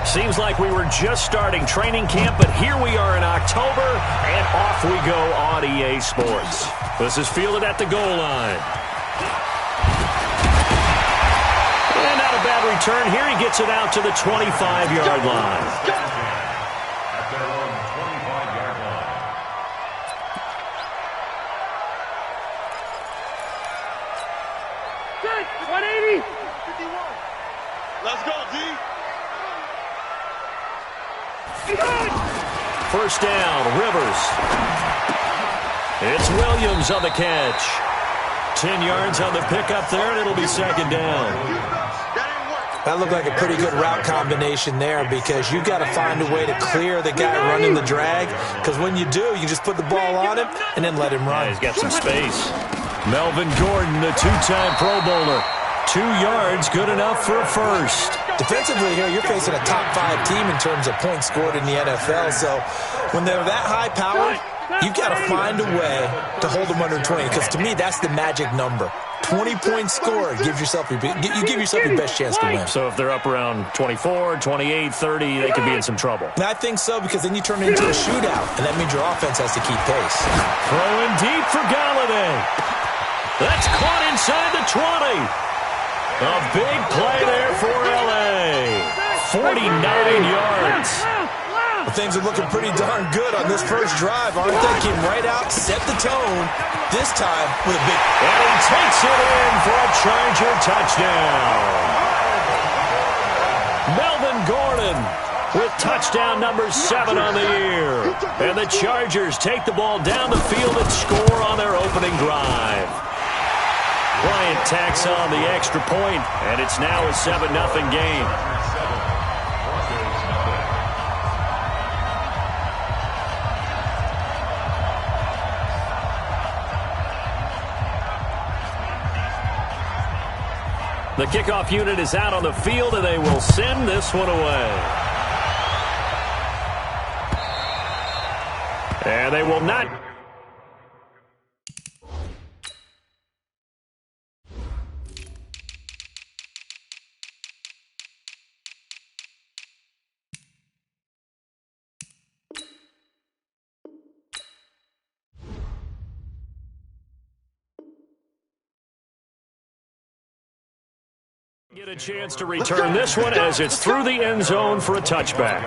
Seems like we were just starting training camp, but here we are in October, and off we go on EA Sports. This is fielded at the goal line. And not a bad return here. He gets it out to the 25-yard line. Let's go, D. First down, Rivers. It's Williams on the catch. 10 yards on the pickup there, and it'll be second down. That looked like a pretty good route combination there because you've got to find a way to clear the guy running the drag, because when you do, you just put the ball on him and then let him run. Yeah, he's got some space. Melvin Gordon, the two-time Pro Bowler. 2 yards, good enough for a first. Defensively here, you're facing a top-5 team in terms of points scored in the NFL. So when they're that high-powered, you've got to find a way to hold them under 20. Because to me, that's the magic number. 20 points scored gives yourself you give yourself your best chance to win. So if they're up around 24, 28, 30, they could be in some trouble. And I think so, because then you turn it into a shootout, and that means your offense has to keep pace. Throwing deep for Galladay. That's caught inside the 20. A big play there for L.A. 49 yards. Well, things are looking pretty darn good on this first drive, aren't they? Came right out, set the tone, this time with a big... And he takes it in for a Charger touchdown. Melvin Gordon with touchdown number 7 on the year. And the Chargers take the ball down the field and score on their opening drive. Bryant tacks on the extra point, and it's now a 7-0 game. The kickoff unit is out on the field, and they will send this one away. And they will not... get a chance to return this one as it's through the end zone for a touchback.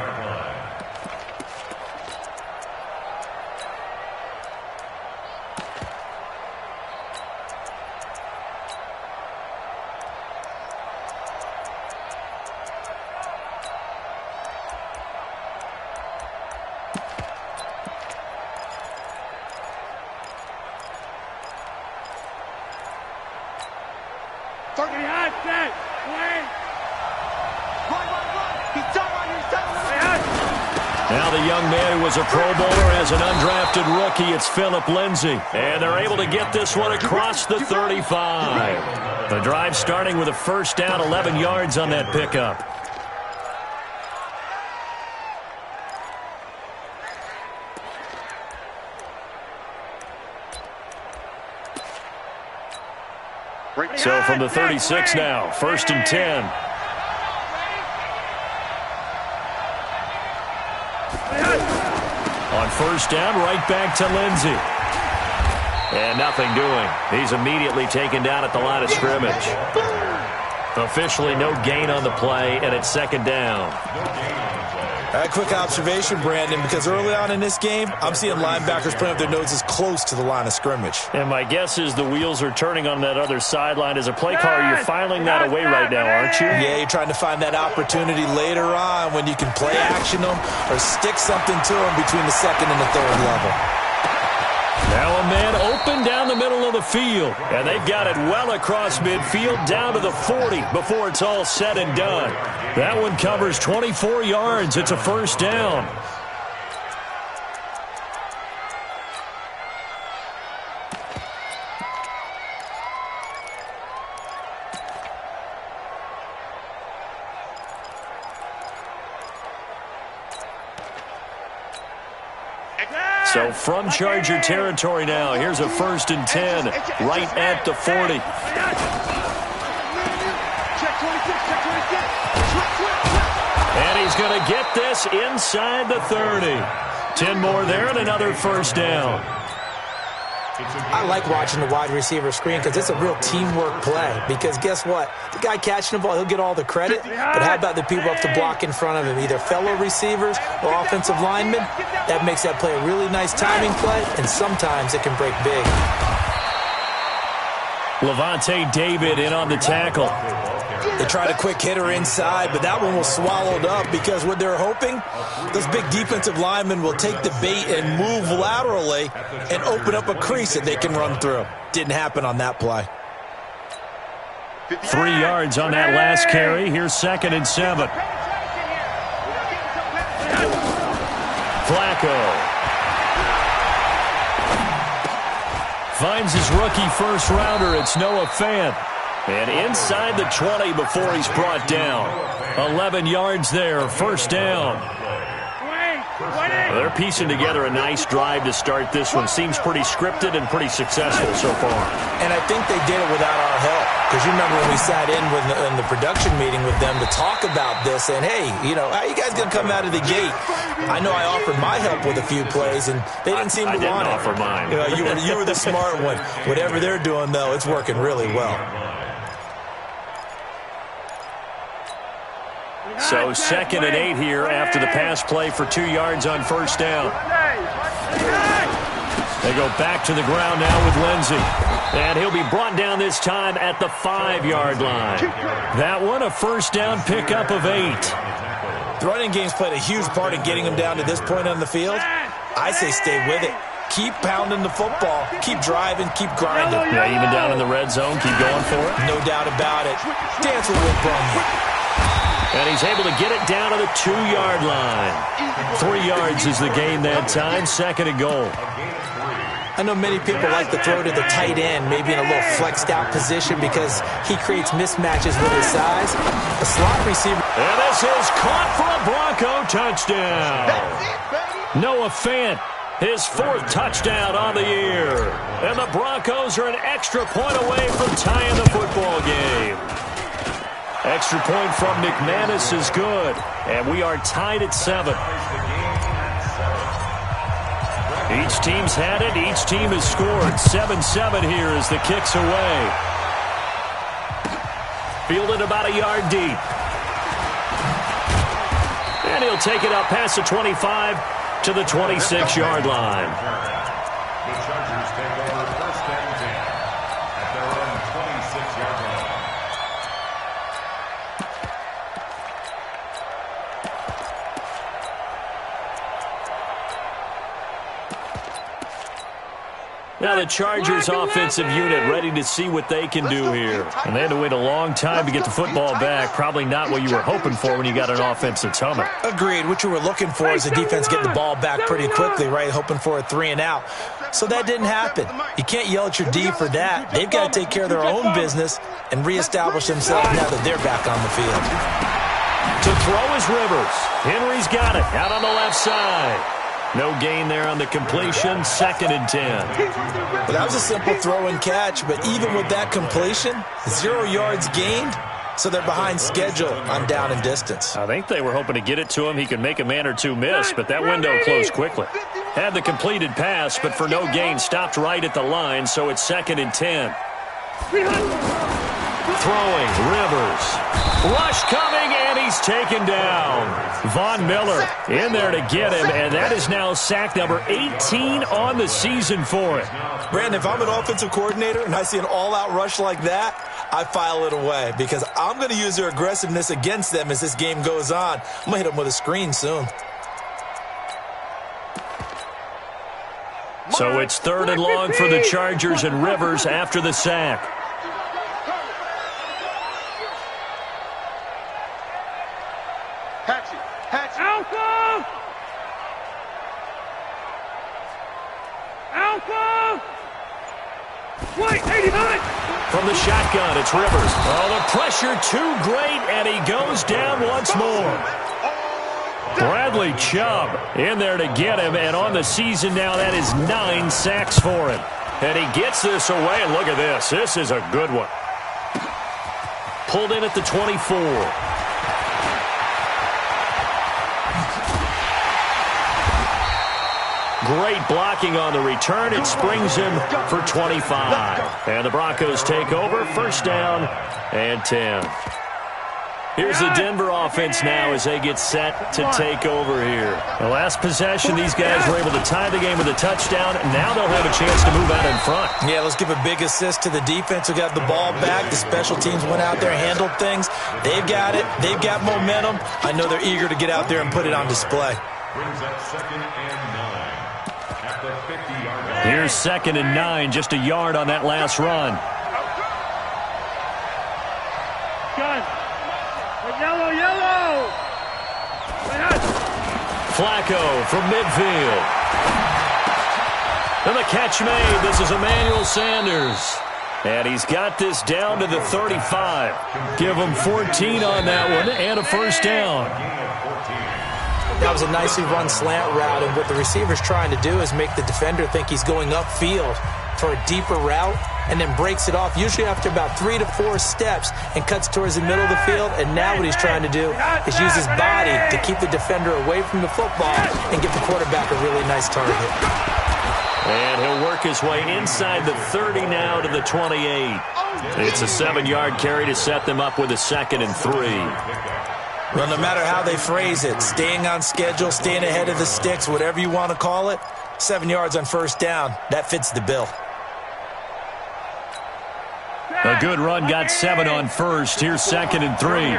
Now the young man who was a Pro Bowler as an undrafted rookie, it's Phillip Lindsay. And they're able to get this one across the 35. The drive starting with a first down, 11 yards on that pickup. So from the 36 now, 1st and 10. On first down, right back to Lindsay. And nothing doing. He's immediately taken down at the line of scrimmage. Officially no gain on the play, and it's second down. A quick observation, Brandon, because early on in this game, I'm seeing linebackers putting up their noses close to the line of scrimmage. And my guess is the wheels are turning on that other sideline. As a play caller, you're filing that away right now, aren't you? Yeah, you're trying to find that opportunity later on when you can play action them or stick something to them between the second and the third level. Now a man open down the middle of the field. And they've got it well across midfield down to the 40 before it's all said and done. That one covers 24 yards. It's a first down. So from Charger territory now, here's a 1st and 10 right at the 40. And he's going to get this inside the 30. 10 more there and another first down. I like watching the wide receiver screen because it's a real teamwork play. Because guess what? The guy catching the ball, he'll get all the credit. But how about the people up to block in front of him, either fellow receivers or offensive linemen? That makes that play a really nice timing play, and sometimes it can break big. Levante David in on the tackle. They tried a quick hitter inside, but that one was swallowed up because what they're hoping, those big defensive linemen will take the bait and move laterally and open up a crease that they can run through. Didn't happen on that play. 3 yards on that last carry. Here's 2nd and 7. Flacco finds his rookie first rounder. It's Noah Fant. And inside the 20 before he's brought down. 11 yards there, first down. They're piecing together a nice drive to start this one. Seems pretty scripted and pretty successful so far. And I think they did it without our help. Because you remember when we sat in the production meeting with them to talk about this, and hey, you know, how are you guys going to come out of the gate? I know I offered my help with a few plays, and they didn't seem to want it. I didn't offer mine. You were the smart one. Whatever they're doing, though, it's working really well. So 2nd and 8 here after the pass play for 2 yards on first down. They go back to the ground now with Lindsey. And he'll be brought down this time at the 5-yard line. That one a first down pickup of 8. The running game's played a huge part in getting them down to this point on the field. I say stay with it. Keep pounding the football. Keep driving. Keep grinding. Yeah, even down in the red zone, keep going for it. No doubt about it. Dance with Will Brumley. And he's able to get it down to the 2-yard line. 3 yards is the gain that time, 2nd and goal. I know many people like to throw to the tight end, maybe in a little flexed out position because he creates mismatches with his size. A slot receiver. And this is caught for a Bronco touchdown. Noah Fant, his 4th touchdown on the year. And the Broncos are an extra point away from tying the football game. Extra point from McManus is good. And we are tied at 7. Each team's had it. Each team has scored. 7-7 here as the kick's away. Fielded about a yard deep. And he'll take it up past the 25 to the 26-yard line. The Chargers take over 1st and 10 at their own 26-yard line. Now the Chargers offensive unit ready to see what they can do here. And they had to wait a long time to get the football back. Probably not what you were hoping for when you got an offense that's humming. Agreed. What you were looking for is the defense get the ball back pretty quickly, right? Hoping for a 3 and out. So that didn't happen. You can't yell at your D for that. They've got to take care of their own business and reestablish themselves now that they're back on the field. To throw is Rivers. Henry's got it out on the left side. No gain there on the completion, 2nd and 10. Well, that was a simple throw and catch, but even with that completion, 0 yards gained, so they're behind schedule on down and distance. I think they were hoping to get it to him. He could make a man or two miss, but that window closed quickly. Had the completed pass, but for no gain, stopped right at the line, so it's 2nd and 10. Throwing, Rivers. Rush coming, and he's taken down. Von Miller in there to get him, and that is now sack number 18 on the season for it. Brandon, if I'm an offensive coordinator and I see an all-out rush like that, I file it away because I'm going to use their aggressiveness against them as this game goes on. I'm going to hit them with a screen soon. So it's 3rd and long for the Chargers and Rivers after the sack. From the shotgun, it's Rivers. Oh, the pressure too great, and he goes down once more. Bradley Chubb in there to get him, and on the season now, that is 9 sacks for him. And he gets this away, and look at this. This is a good one. Pulled in at the 24. great blocking on the return. It springs him for 25. And the Broncos take over. First down and 10. Here's the Denver offense now as they get set to take over here. The last possession, these guys were able to tie the game with a touchdown. Now they'll have a chance to move out in front. Yeah, let's give a big assist to the defense who got the ball back. The special teams went out there and handled things. They've got it. They've got momentum. I know they're eager to get out there and put it on display. Brings up 2nd and 9 at the 50-yard line. Here's 2nd and 9, just a yard on that last run. Yellow! Flacco from midfield. And the catch made. This is Emmanuel Sanders. And he's got this down to the 35. Give him 14 on that one and a first down. That was a nicely run slant route, and what the receiver's trying to do is make the defender think he's going upfield for a deeper route, and then breaks it off, usually after about 3 to 4 steps, and cuts towards the middle of the field. And now what he's trying to do is use his body to keep the defender away from the football and give the quarterback a really nice target. And he'll work his way inside the 30 now to the 28. It's a 7-yard carry to set them up with a 2nd and 3. Well, no matter how they phrase it, staying on schedule, staying ahead of the sticks, whatever you want to call it, 7 yards on first down, that fits the bill. A good run got 7 on first. Here's 2nd and 3.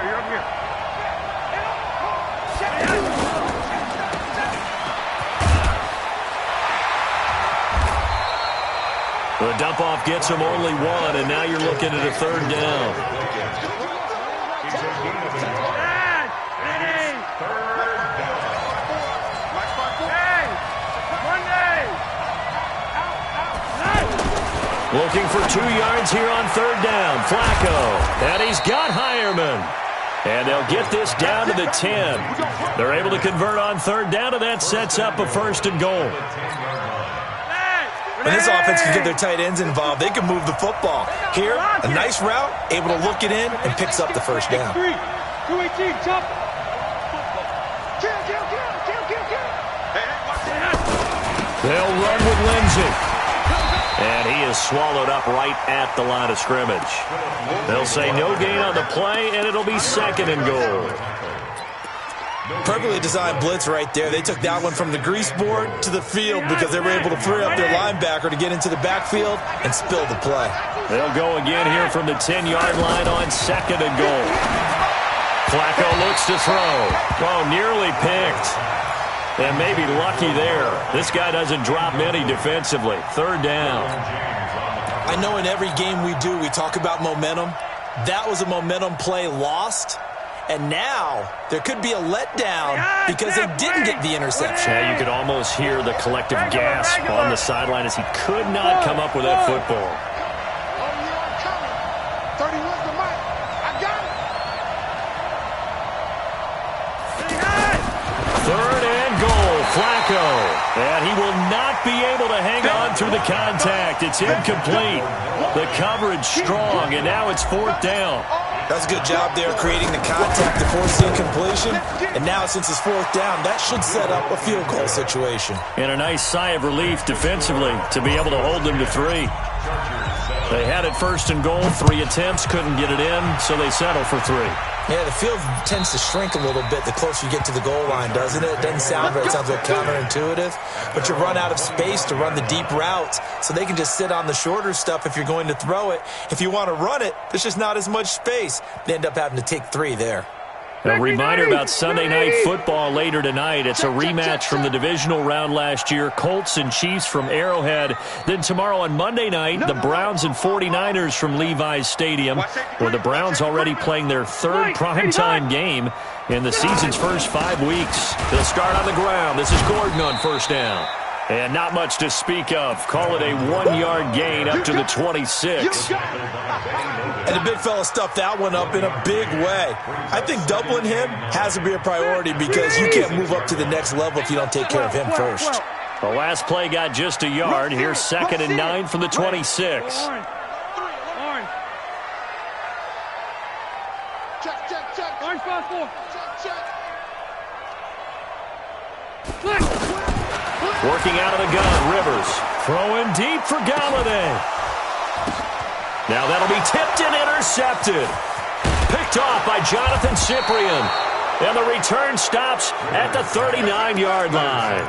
The dump-off gets him only 1, and now you're looking at a 3rd down. Looking for 2 yards here on 3rd down. Flacco. And he's got Hireman. And they'll get this down to the 10. They're able to convert on 3rd down, and that sets up a 1st and goal. When this offense can get their tight ends involved, they can move the football. Here, a nice route, able to look it in, and picks up the first down. 218, jump. They'll run with Lindsey. And he is swallowed up right at the line of scrimmage. They'll say no gain on the play, and it'll be 2nd and goal. Perfectly designed blitz right there. They took that one from the grease board to the field because they were able to free up their linebacker to get into the backfield and spill the play. They'll go again here from the 10-yard line on 2nd and goal. Flacco looks to throw. Oh, nearly picked. And maybe lucky there. This guy doesn't drop many defensively. 3rd down. I know in every game we do, we talk about momentum. That was a momentum play lost. And now there could be a letdown because they didn't get the interception. Yeah, you could almost hear the collective gasp on the sideline as he could not come up with that football. 31's the mic. I got it. 3rd and goal. Flacco. And he will not be able to hang on through the contact. It's incomplete. The coverage strong, and now it's 4th down. That's a good job there creating the contact to force the incompletion. And now since it's 4th down, that should set up a field goal situation. And a nice sigh of relief defensively to be able to hold them to 3. They had it 1st and goal, 3 attempts, couldn't get it in, so they settle for 3. Yeah, the field tends to shrink a little bit the closer you get to the goal line, doesn't it? It doesn't sound right. It sounds a little counterintuitive. But you run out of space to run the deep routes, so they can just sit on the shorter stuff if you're going to throw it. If you want to run it, there's just not as much space. They end up having to take 3 there. A reminder about Sunday Night Football later tonight. It's a rematch from the divisional round last year. Colts and Chiefs from Arrowhead. Then tomorrow on Monday night, the Browns and 49ers from Levi's Stadium, where the Browns already playing their 3rd primetime game in the season's first 5 weeks. They'll start on the ground. This is Gordon on 1st down. And not much to speak of. Call it a 1-yard gain up to the 26. And the big fella stuffed that one up in a big way. I think doubling him has to be a priority because you can't move up to the next level if you don't take care of him first. The last play got just a yard. Here's 2nd and 9 from the 26. Working out of the gun, Rivers. Throwing deep for Galladay. Now that'll be tipped and intercepted. Picked off by Jonathan Cyprien. And the return stops at the 39-yard line.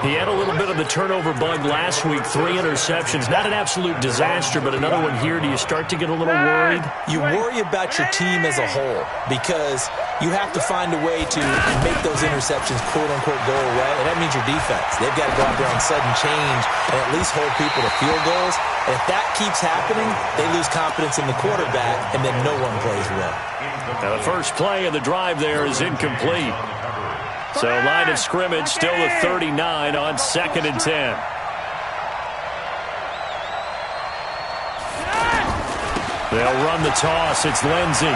He had a little bit of the turnover bug last week, 3 interceptions. Not an absolute disaster, but another one here. Do you start to get a little worried? You worry about your team as a whole because you have to find a way to make those interceptions, quote-unquote, go away, and that means your defense. They've got to go out there on sudden change and at least hold people to field goals. And if that keeps happening, they lose confidence in the quarterback, and then no one plays well. Now the first play of the drive there is incomplete. So line of scrimmage still the 39 on 2nd and 10. They'll run the toss. It's Lindsey.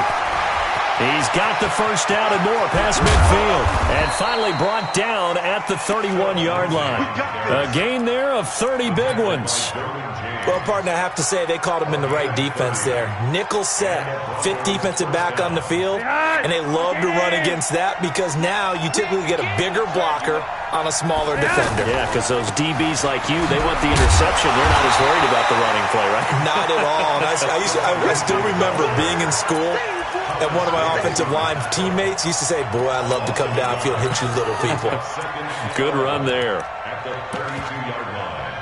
He's got the first down and more past midfield. And finally brought down at the 31-yard line. A gain there of 30 big ones. Well, partner, I have to say they called him in the right defense there. Nickel set, 5th defensive back on the field, and they love to run against that because now you typically get a bigger blocker on a smaller defender. Yeah, because those DBs like you, they want the interception. They're not as worried about the running play, right? Not at all. And I still remember being in school, and one of my offensive line teammates used to say, boy, I'd love to come downfield and hit you little people. Good run there. At the 32-yard line.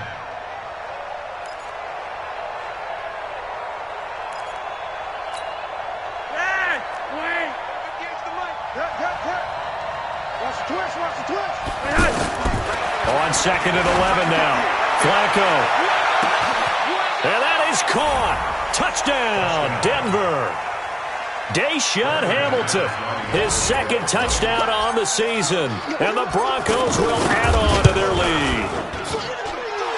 On 2nd and 11 now. Flacco. And that is caught. Touchdown, Denver. Deshaun Hamilton, his 2nd touchdown on the season. And the Broncos will add on to their lead.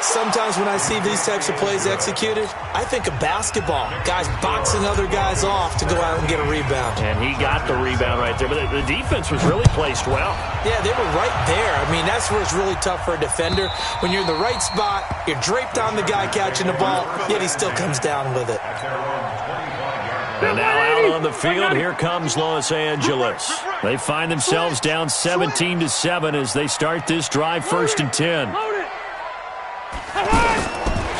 Sometimes when I see these types of plays executed, I think of basketball. Guys boxing other guys off to go out and get a rebound. And he got the rebound right there. But the defense was really placed well. Yeah, they were right there. I mean, that's where it's really tough for a defender. When you're in the right spot, you're draped on the guy catching the ball, yet he still comes down with it. And now out on the field, here comes Los Angeles. They find themselves down 17-7 as they start this drive, 1st and 10.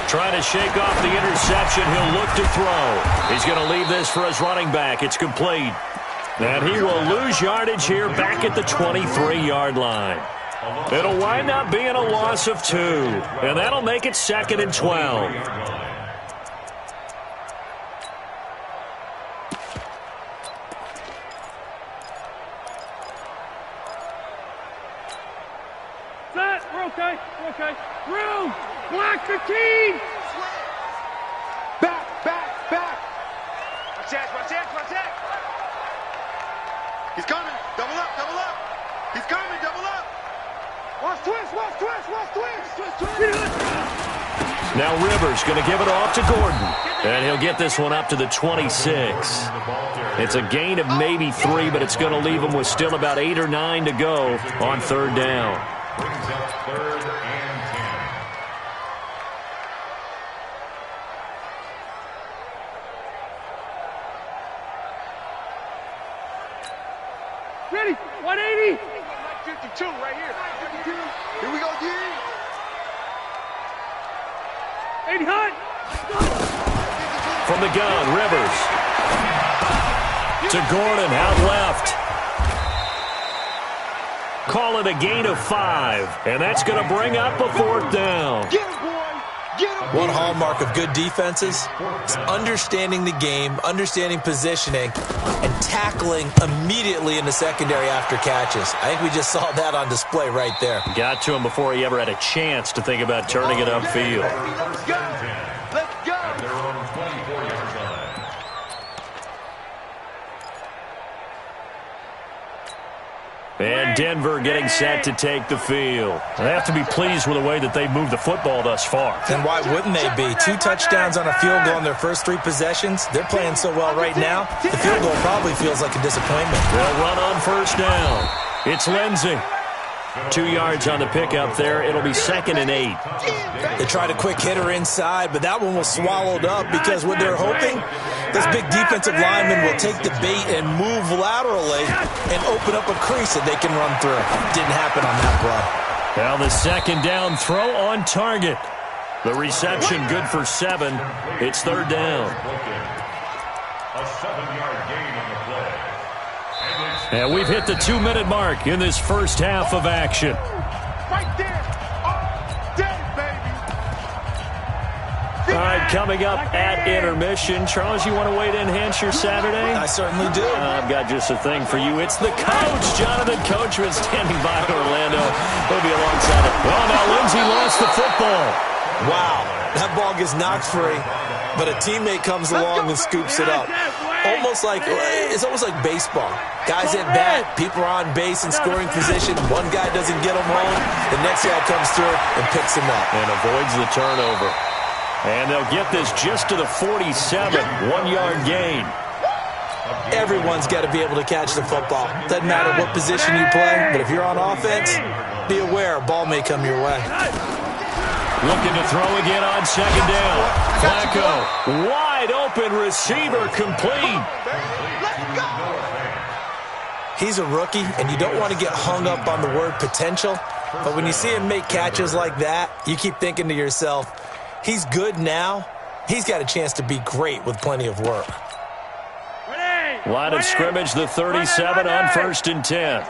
Trying to shake off the interception. He'll look to throw. He's going to leave this for his running back. It's complete. And he will lose yardage here back at the 23-yard line. It'll wind up being a loss of 2. And that'll make it 2nd and 12. We're okay. We're okay. Room. Black 15. Back. Watch that. He's coming. Double up. He's coming. Double up. Watch twist. Now Rivers going to give it off to Gordon. And he'll get this one up to the 26. It's a gain of maybe 3, but it's going to leave him with still about 8 or 9 to go on 3rd down. Brings up 3rd and 10. Ready. 180. 52 right here. 52. Here we go, D. 80 hot. From the gun, Rivers. To Gordon, out left. Call it a gain of 5, and that's going to bring up a 4th down. Get him, boy. Get him. One hallmark of good defenses is understanding the game, understanding positioning, and tackling immediately in the secondary after catches. I think we just saw that on display right there. Got to him before he ever had a chance to think about turning it upfield. Let's go. At their own 24-yard line. And Denver getting set to take the field. They have to be pleased with the way that they've moved the football thus far. And why wouldn't they be? 2 touchdowns on a field goal in their first 3 possessions. They're playing so well right now, the field goal probably feels like a disappointment. They'll run on 1st down. It's Lindsey. 2 yards on the pickup there. It'll be 2nd and 8. They tried a quick hitter inside, but that one was swallowed up because what they're hoping, this big defensive lineman will take the bait and move laterally and open up a crease that they can run through. Didn't happen on that play. Well, the second down throw on target. The reception good for 7. It's third down. A 7-yard gain on the play. And we've hit the 2-minute mark in this first half of action. Right there. Oh, dead, baby. All right, coming up at intermission. Charles, you want to wait to enhance your Saturday? I certainly do. I've got just a thing for you. It's the coach, Jonathan Coachman, standing by in Orlando. He'll be alongside it. Well, now Lindsey lost the football. Wow, that ball gets knocked free, but a teammate comes along and scoops it up. It's almost like baseball. Guys at bat, people are on base in scoring position. One guy doesn't get them home. The next guy comes through and picks him up. And avoids the turnover. And they'll get this just to the 47, 1-yard gain. Everyone's got to be able to catch the football. Doesn't matter what position you play, but if you're on offense, be aware a ball may come your way. Looking to throw again on second down. Flacco, wide open receiver, complete. He's a rookie, and you don't want to get hung up on the word potential. But when you see him make catches like that, you keep thinking to yourself, he's good now. He's got a chance to be great with plenty of work. Line of scrimmage, the 37 on 1st and 10.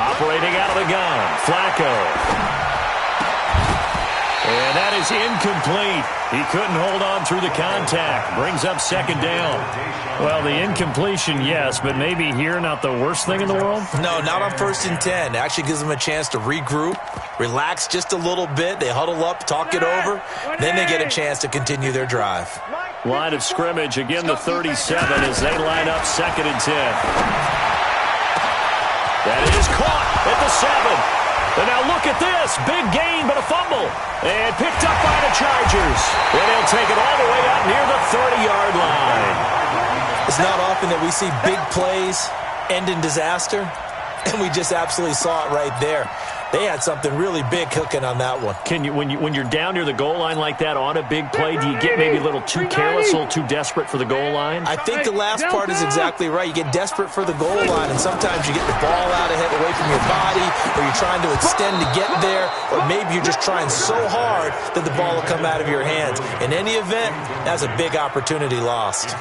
Operating out of the gun, Flacco. And that is incomplete. He couldn't hold on through the contact. Brings up second down. Well, the incompletion, yes, but maybe here not the worst thing in the world? No, not on 1st and 10. It actually gives them a chance to regroup, relax just a little bit. They huddle up, talk it over. Then they get a chance to continue their drive. Line of scrimmage, again the 37 as they line up 2nd and 10. That is caught at the 7. And now look at this. Big gain, but a fumble. And picked up by the Chargers. And they'll take it all the way out near the 30-yard line. It's not often that we see big plays end in disaster. And we just absolutely saw it right there. They had something really big cooking on that one. Can you, when you're down near the goal line like that on a big play, do you get maybe a little too careless, a little too desperate for the goal line? I think the last part is exactly right. You get desperate for the goal line, and sometimes you get the ball out ahead away from your body, or you're trying to extend to get there, or maybe you're just trying so hard that the ball will come out of your hands. In any event, that's a big opportunity lost.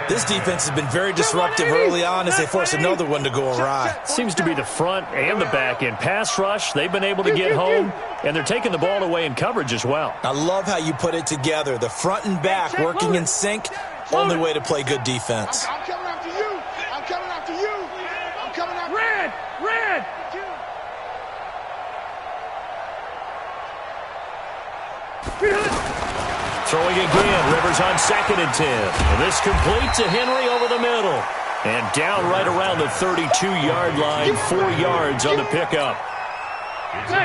This defense has been very disruptive early on as they force another one to go awry. Seems to be the front and the back end. Pass rush, they've been able to get home, and they're taking the ball away in coverage as well. I love how you put it together. The front and back working in sync, only way to play good defense. I'm coming after you. I'm coming after you. I'm coming after Red! Red! Throwing again, Rivers on 2nd and 10. And this complete to Henry over the middle. And down right around the 32-yard line, 4 yards on the pickup.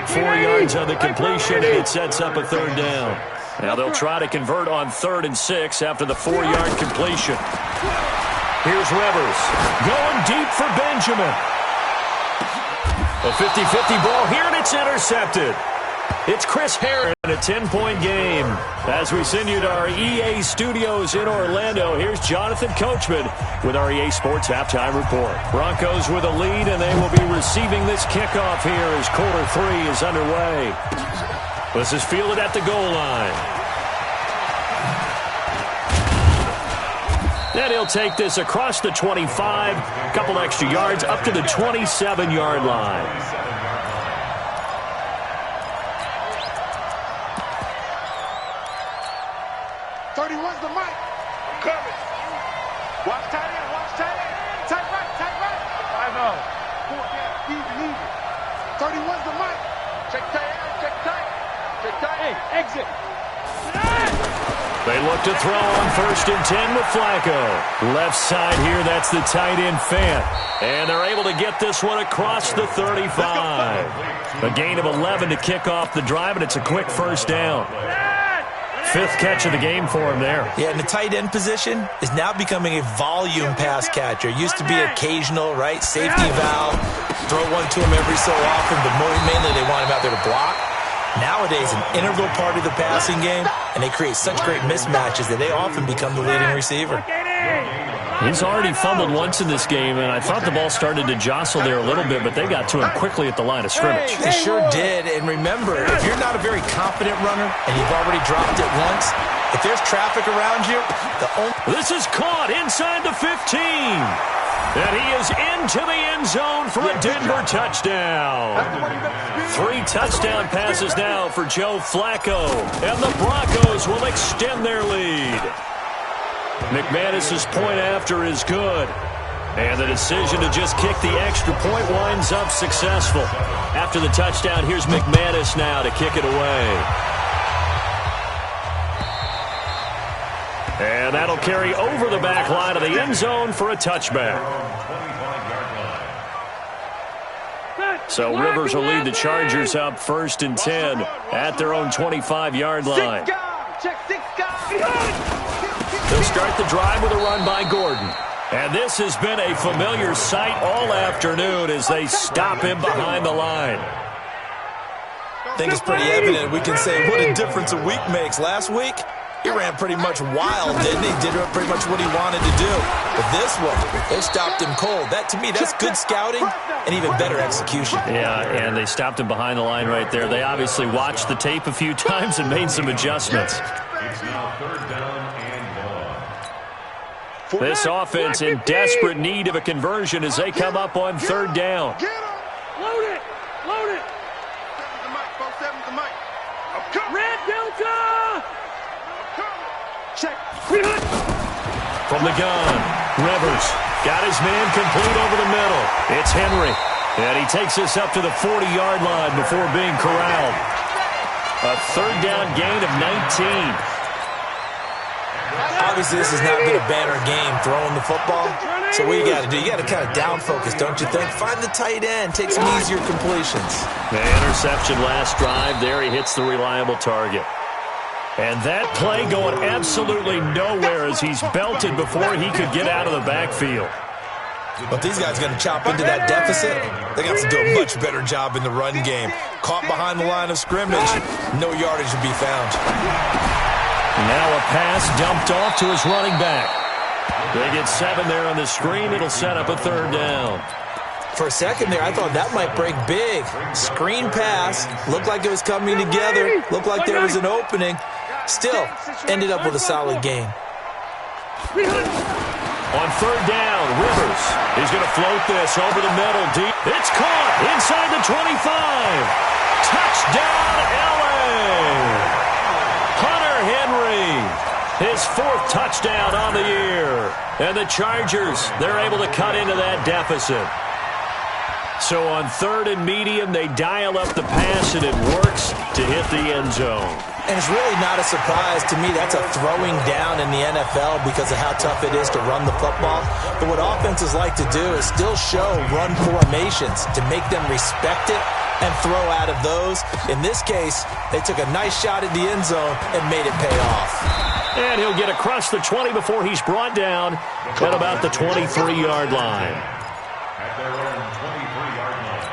4 yards on the completion, and it sets up a third down. Now they'll try to convert on 3rd and 6 after the 4-yard completion. Here's Rivers going deep for Benjamin. A 50-50 ball here, and it's intercepted. It's Chris Harris in a 10-point game. As we send you to our EA studios in Orlando, here's Jonathan Coachman with our EA Sports Halftime Report. Broncos with a lead, and they will be receiving this kickoff here as quarter 3 is underway. This is fielded at the goal line. Then he'll take this across the 25, a couple extra yards, up to the 27-yard line. 31's the mic. I'm coming. Watch tight end. Watch tight end. Tight right. Tight right. I know. Easy. 31's the mic. Check tight end. Check tight. Check tight. Hey, exit. They look to throw on 1st and 10 with Flacco. Left side here, that's the tight end Fant. And they're able to get this one across the 35. A gain of 11 to kick off the drive, and it's a quick first down. 5th catch of the game for him there. Yeah, and the tight end position is now becoming a volume pass catcher. Used to be occasional, right? Safety valve. Throw one to him every so often, but mainly they want him out there to block. Nowadays, an integral part of the passing game, and they create such great mismatches that they often become the leading receiver. He's already fumbled once in this game, and I thought the ball started to jostle there a little bit, but they got to him quickly at the line of scrimmage. They sure did, and remember, if you're not a very confident runner and you've already dropped it once, if there's traffic around you, This is caught inside the 15. And he is into the end zone for a Denver touchdown. 3 touchdown passes now for Joe Flacco, and the Broncos will extend their lead. McManus's point after is good. And the decision to just kick the extra point winds up successful. After the touchdown, here's McManus now to kick it away. And that'll carry over the back line of the end zone for a touchback. So Rivers will lead the Chargers up 1st and 10 at their own 25-yard line. They'll start the drive with a run by Gordon. And this has been a familiar sight all afternoon as they stop him behind the line. I think it's pretty evident. We can say what a difference a week makes. Last week, he ran pretty much wild, didn't he? Did pretty much what he wanted to do. But this one, they stopped him cold. That, to me, that's good scouting and even better execution. Yeah, and they stopped him behind the line right there. They obviously watched the tape a few times and made some adjustments. It's now 3rd down and long. This offense in desperate need of a conversion as they come up on 3rd down. Get him. Load it. Load it. 7's the mic, folks. 7's the mic. I'm coming. Red Delta. I'm coming. Check. From the gun, Rivers got his man complete over the middle. It's Henry, and he takes us up to the 40-yard line before being corralled. A 3rd down gain of 19. Obviously, this has not been a banner game throwing the football. So what you got to do, you got to kind of down focus, don't you think? Find the tight end, take some easier completions. The interception last drive there. He hits the reliable target. And that play going absolutely nowhere as he's belted before he could get out of the backfield. But these guys are going to chop into that deficit. They got to do a much better job in the run game. Caught behind the line of scrimmage, no yardage to be found. Now a pass dumped off to his running back. They get 7 there on the screen. It'll set up a 3rd down. For a second there, I thought that might break big. Screen pass. Looked like it was coming together. Looked like there was an opening. Still, ended up with a solid game. On 3rd down, Rivers is going to float this over the middle deep. It's caught inside the 25. Touchdown, L.A. Hunter Henry, his 4th touchdown on the year. And the Chargers, they're able to cut into that deficit. So on 3rd and medium, they dial up the pass, and it works to hit the end zone. And it's really not a surprise to me. That's a throwing down in the NFL because of how tough it is to run the football. But what offenses like to do is still show run formations to make them respect it and throw out of those. In this case, they took a nice shot at the end zone and made it pay off. And he'll get across the 20 before he's brought down at about the 23-yard line. At their own 23-yard line.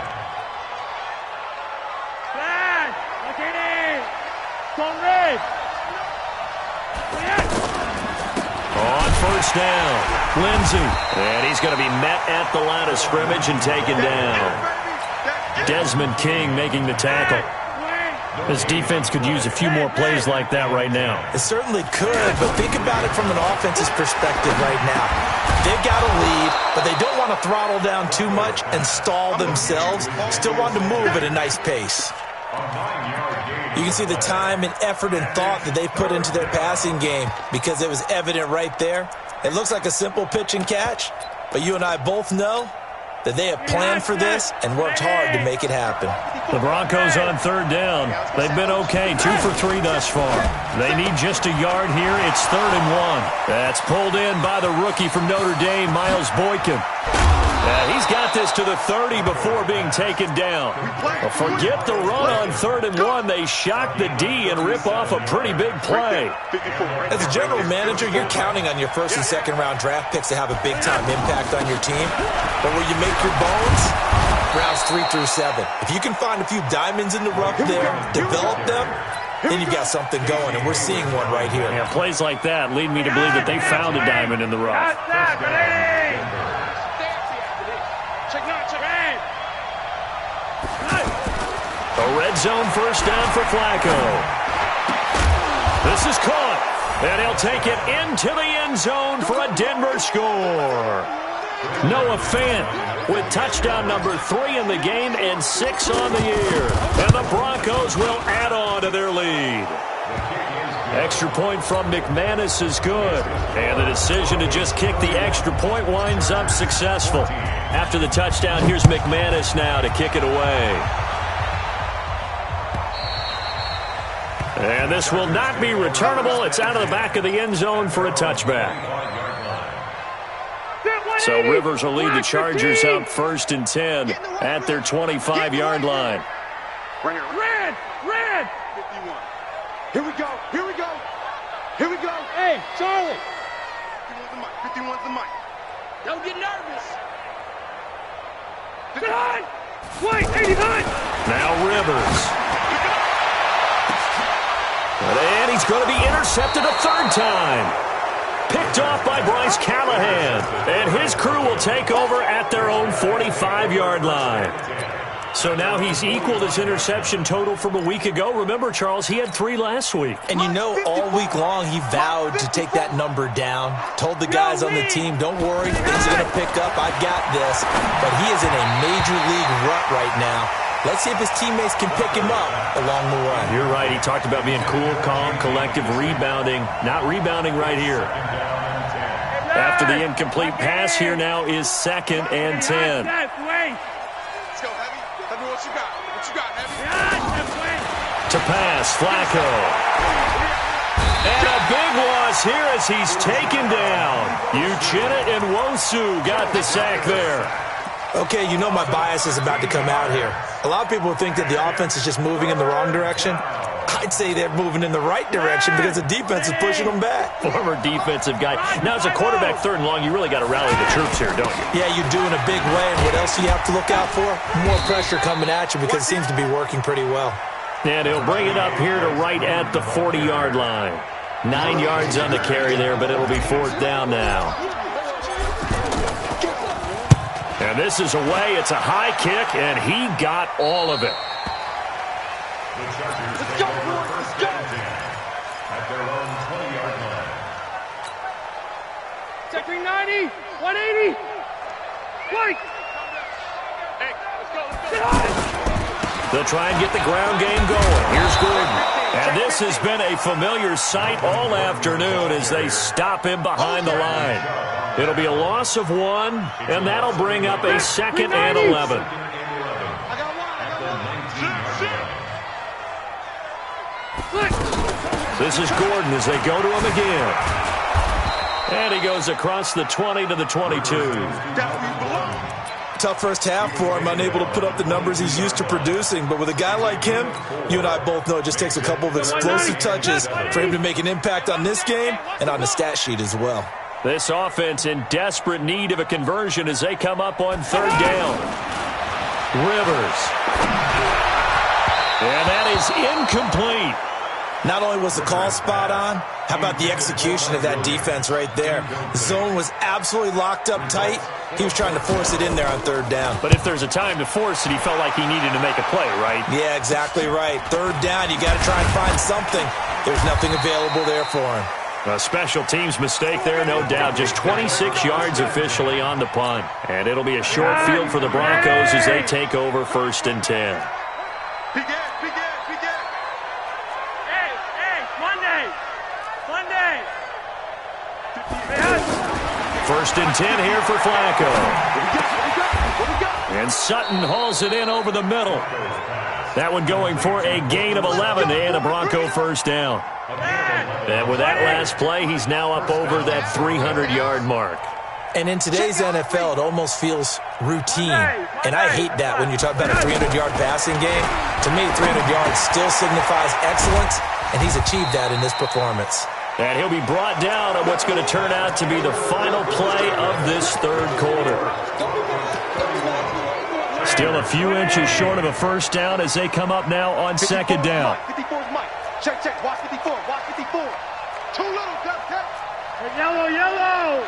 On 1st down, Lindsey. And he's going to be met at the line of scrimmage and taken down. Desmond King making the tackle. This defense could use a few more plays like that right now. It certainly could, but think about it from an offense's perspective right now. They've got a lead, but they don't want to throttle down too much and stall themselves. Still want to move at a nice pace. You can see the time and effort and thought that they put into their passing game because it was evident right there. It looks like a simple pitch and catch, but you and I both know that they have planned for this and worked hard to make it happen. The Broncos on 3rd down. They've been okay, 2 for 3 thus far. They need just a yard here. It's 3rd and 1. That's pulled in by the rookie from Notre Dame, Miles Boykin. He's got this to the 30 before being taken down. Well, forget the run on 3rd and 1. They shock the D and rip off a pretty big play. As a general manager, you're counting on your 1st and 2nd round draft picks to have a big-time impact on your team. But where you make your bones, rounds 3 through 7. If you can find a few diamonds in the rough there, develop them, then you've got something going, and we're seeing one right here. Yeah, plays like that lead me to believe that they found a diamond in the rough. A red zone first down for Flacco. This is caught, and he'll take it into the end zone for a Denver score. Noah Fant with touchdown number 3 in the game and 6 on the year. And the Broncos will add on to their lead. Extra point from McManus is good. And the decision to just kick the extra point winds up successful. After the touchdown, here's McManus now to kick it away. And this will not be returnable. It's out of the back of the end zone for a touchback. So Rivers will lead the Chargers out 1st and 10 at their 25-yard line. Red! 51. Here we go. Here we go. Hey, Charlie. 51's the mic. Don't get nervous. Wait, 89. Now Rivers. And he's going to be intercepted a 3rd time. Picked off by Bryce Callahan. And his crew will take over at their own 45-yard line. So now he's equaled his interception total from a week ago. Remember, Charles, he had 3 last week. And you know, all week long, he vowed to take that number down. Told the guys on the team, don't worry, things are going to pick up. I've got this. But he is in a major league rut right now. Let's see if his teammates can pick him up along the way. You're right. He talked about being cool, calm, collective, rebounding. Not rebounding right here. After the incomplete pass, here now is 2nd and 10. Let's go, Heavy. Tell me what you got. Heavy? To pass, Flacco. And a big loss here as he's taken down. Uchenna and Nwosu got the sack there. Okay, you know my bias is about to come out here. A lot of people think that the offense is just moving in the wrong direction. I'd say they're moving in the right direction because the defense is pushing them back. Former defensive guy. Now, as a quarterback 3rd and long, you really got to rally the troops here, don't you? Yeah, you do in a big way. And what else do you have to look out for? More pressure coming at you because it seems to be working pretty well. And he'll bring it up here to right at the 40-yard line. 9 yards on the carry there, but it'll be 4th down now. And this is away. It's a high kick, and he got all of it. The Chargers take over 1st and 10 at their own 20-yard line. Check 390, 180. Wait. Hey, let's go. They'll try and get the ground game going. Here's Gordon. And this has been a familiar sight all afternoon as they stop him behind the line. It'll be a loss of 1, and that'll bring up a 2nd and 11. This is Gordon as they go to him again. And he goes across the 20 to the 22. Tough first half for him, unable to put up the numbers he's used to producing. But with a guy like him, you and I both know it just takes a couple of explosive touches for him to make an impact on this game and on the stat sheet as well. This offense in desperate need of a conversion as they come up on 3rd down. Rivers. And that is incomplete. Not only was the call spot on, how about the execution of that defense right there? The zone was absolutely locked up tight. He was trying to force it in there on 3rd down. But if there's a time to force it, he felt like he needed to make a play, right? Yeah, exactly right. 3rd down, you got to try and find something. There's nothing available there for him. A special teams mistake there, no doubt. Just 26 yards officially on the punt. And it'll be a short field for the Broncos as they take over 1st and 10. First and 10 here for Flacco. And Sutton hauls it in over the middle. That one going for a gain of 11 and a Bronco 1st down. And with that last play, he's now up over that 300-yard mark. And in today's NFL, it almost feels routine. And I hate that when you talk about a 300-yard passing game. To me, 300 yards still signifies excellence, and he's achieved that in this performance. And he'll be brought down on what's going to turn out to be the final play of this 3rd quarter. Still a few inches short of a 1st down as they come up now on 2nd down. Check. Watch 54. Watch 54. Too little, duck. Yellow.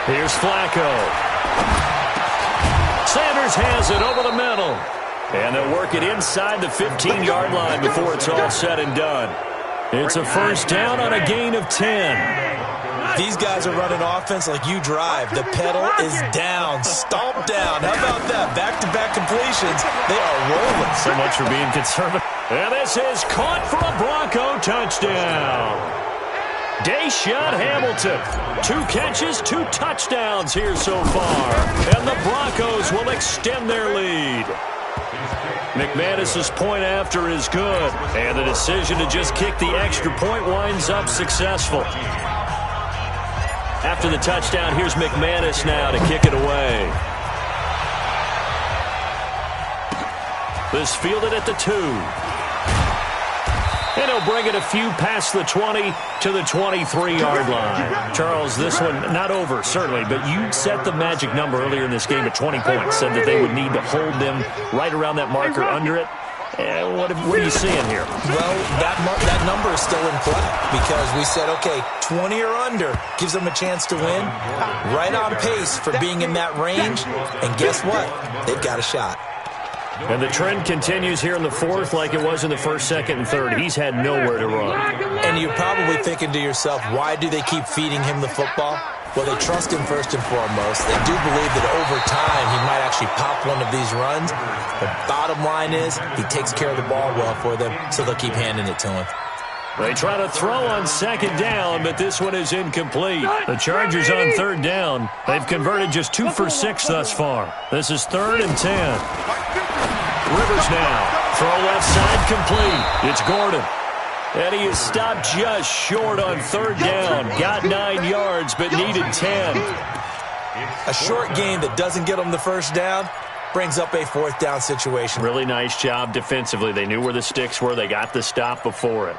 Here's Flacco. Sanders has it over the middle. And they'll work it inside the 15-yard line before it's all said and done. It's a first down on a gain of 10. These guys are running offense like you drive. The pedal is down, stomped down. How about that? Back-to-back completions. They are rolling. So much for being conservative. And this is caught for a Bronco touchdown. Deshaun Hamilton. 2 catches, 2 touchdowns here so far. And the Broncos will extend their lead. McManus's point after is good. And the decision to just kick the extra point winds up successful. After the touchdown, here's McManus now to kick it away. This fielded at the 2. And he'll bring it a few past the 20 to the 23-yard line. Charles, this one not over, certainly, but you set the magic number earlier in this game at 20 points, said that they would need to hold them right around that marker under it. What are you seeing here? Well, that number is still in play because we said, okay, 20 or under gives them a chance to win. Right on pace for being in that range. And guess what? They've got a shot. And the trend continues here in the 4th like it was in the 1st, 2nd, and 3rd. He's had nowhere to run. And you're probably thinking to yourself, why do they keep feeding him the football? Well, they trust him first and foremost. They do believe that over time he might actually pop one of these runs. The bottom line is he takes care of the ball well for them, so they'll keep handing it to him. They try to throw on 2nd down, but this one is incomplete. The Chargers on 3rd down. They've converted just 2 for 6 thus far. This is 3rd and 10. Rivers now. Throw left side complete. It's Gordon. And he is stopped just short on 3rd down. Got 9 yards, but needed 10. A short game that doesn't get them the first down brings up a 4th down situation. Really nice job defensively. They knew where the sticks were. They got the stop before it.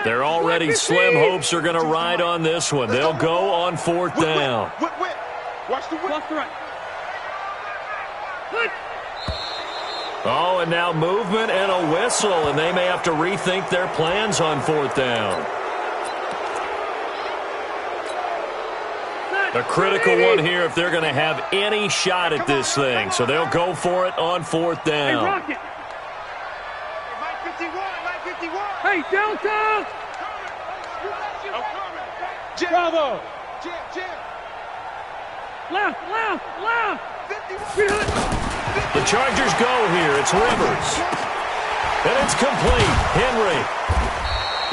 They're already slim hopes are going to ride on this one. They'll go on 4th down. Watch the whip. Oh, and now movement and a whistle, and they may have to rethink their plans on 4th down. A critical one here if they're going to have any shot at this thing. So they'll go for it on 4th down. Hey, Delta! Bravo! Left! The Chargers go here. It's Rivers. And it's complete. Henry.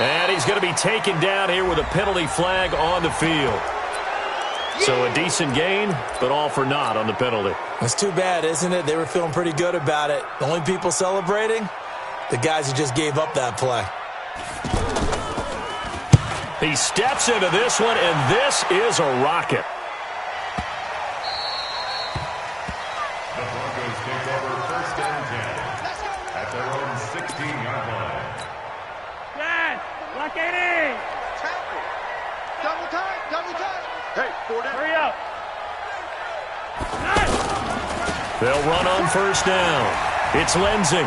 And he's going to be taken down here with a penalty flag on the field. So a decent gain, but all for naught on the penalty. It's too bad, isn't it? They were feeling pretty good about it. The only people celebrating, the guys who just gave up that play. He steps into this one, and this is a rocket. The Broncos take over 1st and 10 at their own 16-yard line. Yes! Lock it in! Double time! Hey, 4 down. Hurry up! They'll run on 1st down. It's Lindsey.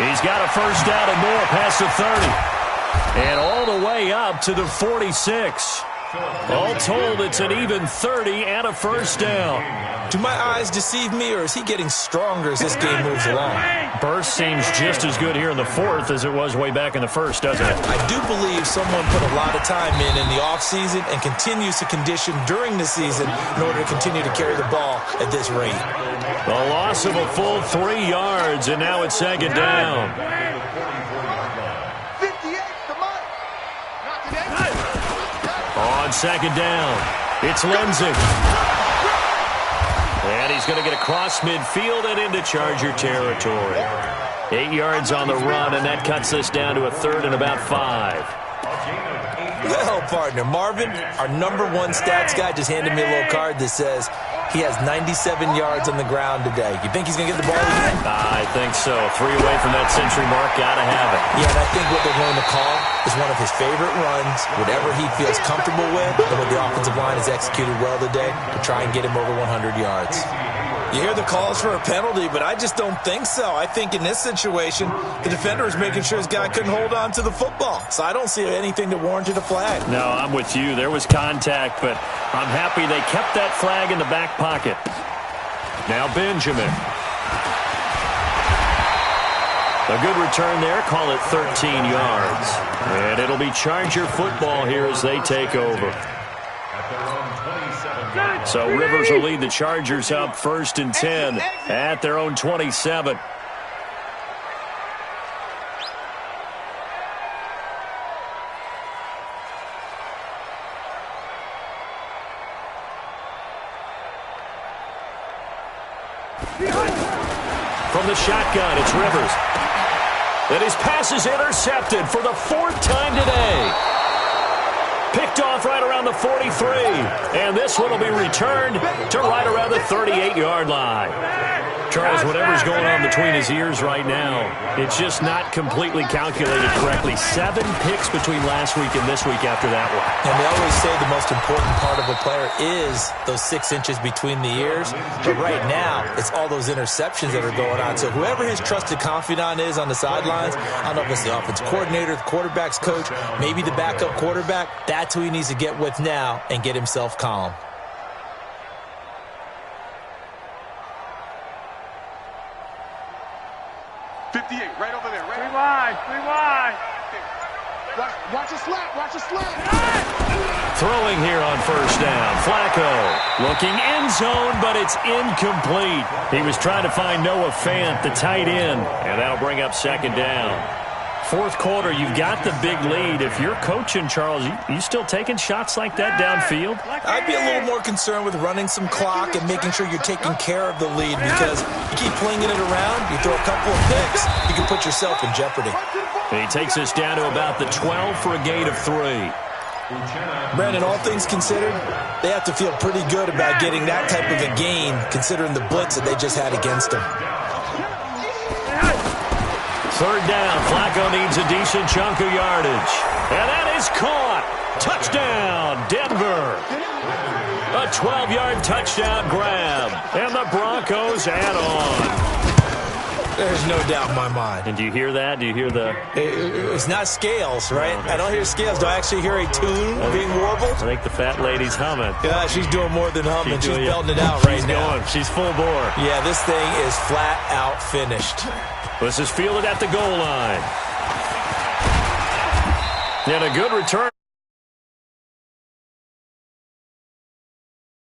He's got a 1st down and more past the 30. And all the way up to the 46. All told, it's an even 30 and a 1st down. Do my eyes deceive me, or is he getting stronger as this game moves along? Burst seems just as good here in the 4th as it was way back in the 1st, doesn't it? I do believe someone put a lot of time in the offseason and continues to condition during the season in order to continue to carry the ball at this rate. A loss of a full 3 yards, and now it's 2nd down. 58, come on. On 2nd down, it's Lindsey. And he's going to get across midfield and into Charger territory. 8 yards on the run, and that cuts this down to a 3rd and about 5. Well, partner, Marvin, our number 1 stats guy, just handed me a little card that says he has 97 yards on the ground today. You think he's going to get the ball again? I think so. 3 away from that century mark. Got to have it. Yeah, and I think what they're going to call is one of his favorite runs, whatever he feels comfortable with, and what the offensive line has executed well today to try and get him over 100 yards. You hear the calls for a penalty, but I just don't think so. I think in this situation, the defender is making sure his guy couldn't hold on to the football. So I don't see anything that warranted a flag. No, I'm with you. There was contact, but I'm happy they kept that flag in the back pocket. Now Benjamin. A good return there. Call it 13 yards. And it'll be Charger football here as they take over. So Rivers will lead the Chargers up 1st and 10 at their own 27. From the shotgun, it's Rivers. And his pass is intercepted for the 4th time today. Picked off right around the 43. And this one will be returned to right around the 38-yard line. Charles, whatever's going on between his ears right now, it's just not completely calculated correctly. 7 picks between last week and this week after that one. And they always say the most important part of a player is those 6 inches between the ears. But right now, it's all those interceptions that are going on. So whoever his trusted confidant is on the sidelines, I don't know if it's the offensive coordinator, the quarterback's coach, maybe the backup quarterback, that's who he needs to get with now and get himself calm. Right over there. Right. Three wide. Watch a slant. Watch a slant. Throwing here on 1st down. Flacco looking end zone, but it's incomplete. He was trying to find Noah Fant, the tight end, and that'll bring up 2nd down. 4th quarter, you've got the big lead. If you're coaching, Charles, you still taking shots like that downfield? I'd be a little more concerned with running some clock and making sure you're taking care of the lead, because you keep flinging it around, you throw a couple of picks, you can put yourself in jeopardy. And he takes us down to about the 12 for a gain of 3. Brandon, all things considered, they have to feel pretty good about getting that type of a gain, considering the blitz that they just had against them. 3rd down. Flacco needs a decent chunk of yardage. And that is caught. Touchdown, Denver. A 12-yard touchdown grab. And the Broncos add on. There's no doubt in my mind. And do you hear that? Do you hear the... It's not scales, right? I don't hear scales. Do I actually hear a tune being warbled? I think the fat lady's humming. Yeah, she's doing more than humming. She's belting it out right now. She's full bore. Yeah, this thing is flat out finished. This is fielded at the goal line. And a good return.